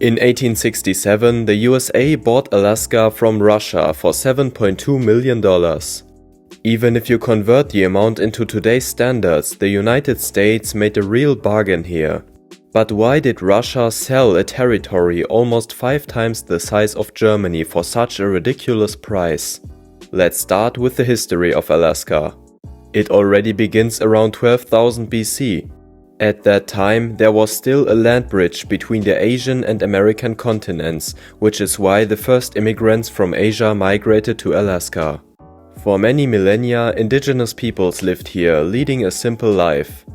In 1867, the USA bought Alaska from Russia for $7.2 million. Even if you convert the amount into today's standards, the United States made a real bargain here. But why did Russia sell a territory almost 5 times the size of Germany for such a ridiculous price? Let's start with the history of Alaska. It already begins around 12,000 BC. At that time, there was still a land bridge between the Asian and American continents, which is why the first immigrants from Asia migrated to Alaska. For many millennia, indigenous peoples lived here, leading a simple life.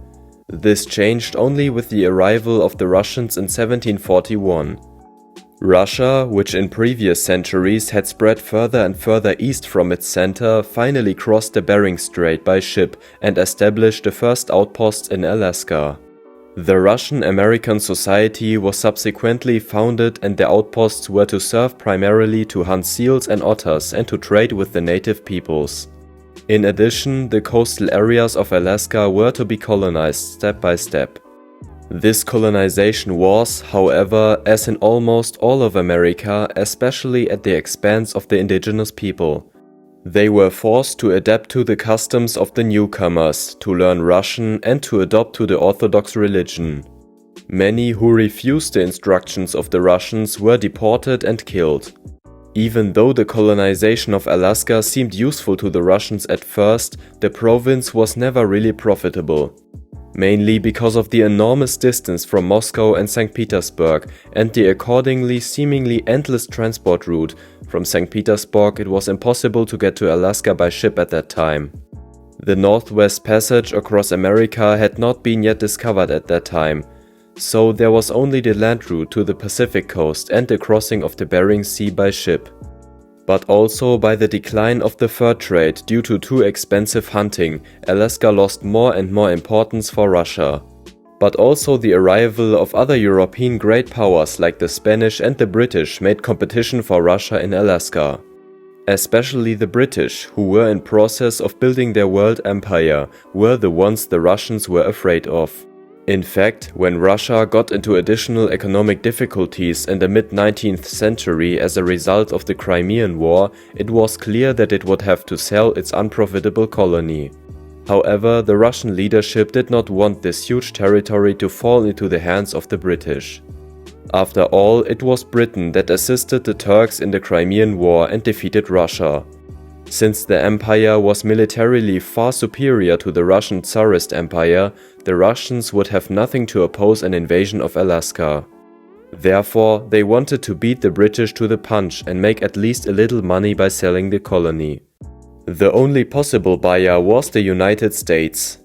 This changed only with the arrival of the Russians in 1741. Russia, which in previous centuries had spread further and further east from its center, finally crossed the Bering Strait by ship and established the first outposts in Alaska. The Russian-American Society was subsequently founded, and the outposts were to serve primarily to hunt seals and otters and to trade with the native peoples. In addition, the coastal areas of Alaska were to be colonized step by step. This colonization was, however, as in almost all of America, especially at the expense of the indigenous people. They were forced to adapt to the customs of the newcomers, to learn Russian and to adopt to the Orthodox religion. Many who refused the instructions of the Russians were deported and killed. Even though the colonization of Alaska seemed useful to the Russians at first, the province was never really profitable. Mainly because of the enormous distance from Moscow and St. Petersburg and the accordingly seemingly endless transport route. From St. Petersburg it was impossible to get to Alaska by ship at that time. The Northwest Passage across America had not been yet discovered at that time, so there was only the land route to the Pacific coast and the crossing of the Bering Sea by ship. But also by the decline of the fur trade due to too expensive hunting, Alaska lost more and more importance for Russia. But also the arrival of other European great powers like the Spanish and the British made competition for Russia in Alaska. Especially the British, who were in process of building their world empire, were the ones the Russians were afraid of. In fact, when Russia got into additional economic difficulties in the mid-19th century as a result of the Crimean War, it was clear that it would have to sell its unprofitable colony. However, the Russian leadership did not want this huge territory to fall into the hands of the British. After all, it was Britain that assisted the Turks in the Crimean War and defeated Russia. Since the empire was militarily far superior to the Russian Tsarist Empire, the Russians would have nothing to oppose an invasion of Alaska. Therefore, they wanted to beat the British to the punch and make at least a little money by selling the colony. The only possible buyer was the United States.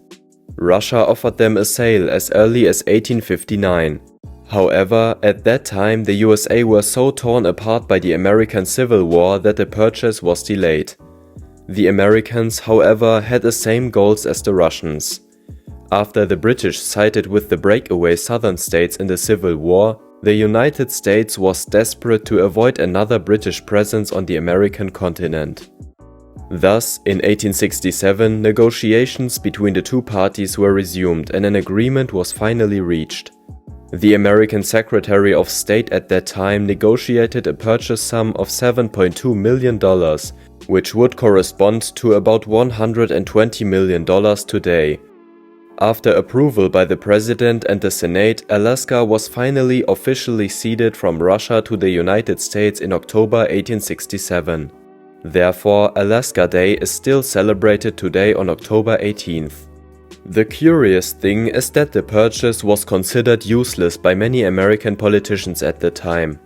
Russia offered them a sale as early as 1859. However, at that time the USA were so torn apart by the American Civil War that the purchase was delayed. The Americans, however, had the same goals as the Russians. After the British sided with the breakaway southern states in the Civil War, the United States was desperate to avoid another British presence on the American continent. Thus, in 1867, negotiations between the two parties were resumed and an agreement was finally reached. The American Secretary of State at that time negotiated a purchase sum of $7.2 million, which would correspond to about $120 million today. After approval by the President and the Senate, Alaska was finally officially ceded from Russia to the United States in October 1867. Therefore, Alaska Day is still celebrated today on October 18th. The curious thing is that the purchase was considered useless by many American politicians at the time.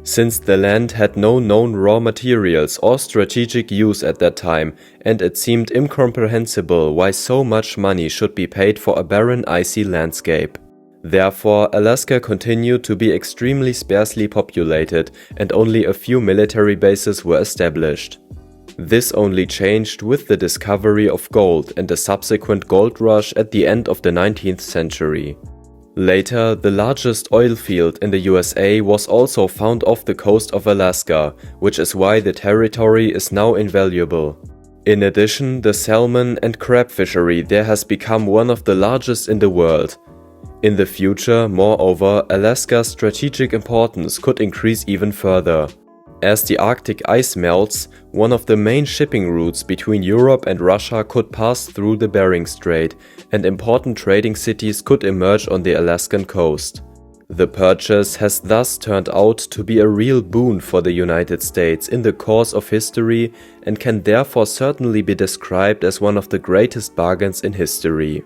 Since the land had no known raw materials or strategic use at that time, and it seemed incomprehensible why so much money should be paid for a barren, icy landscape. Therefore, Alaska continued to be extremely sparsely populated, and only a few military bases were established. This only changed with the discovery of gold and the subsequent gold rush at the end of the 19th century. Later, the largest oil field in the USA was also found off the coast of Alaska, which is why the territory is now invaluable. In addition, the salmon and crab fishery there has become one of the largest in the world. In the future, moreover, Alaska's strategic importance could increase even further. As the Arctic ice melts, one of the main shipping routes between Europe and Russia could pass through the Bering Strait, and important trading cities could emerge on the Alaskan coast. The purchase has thus turned out to be a real boon for the United States in the course of history and can therefore certainly be described as one of the greatest bargains in history.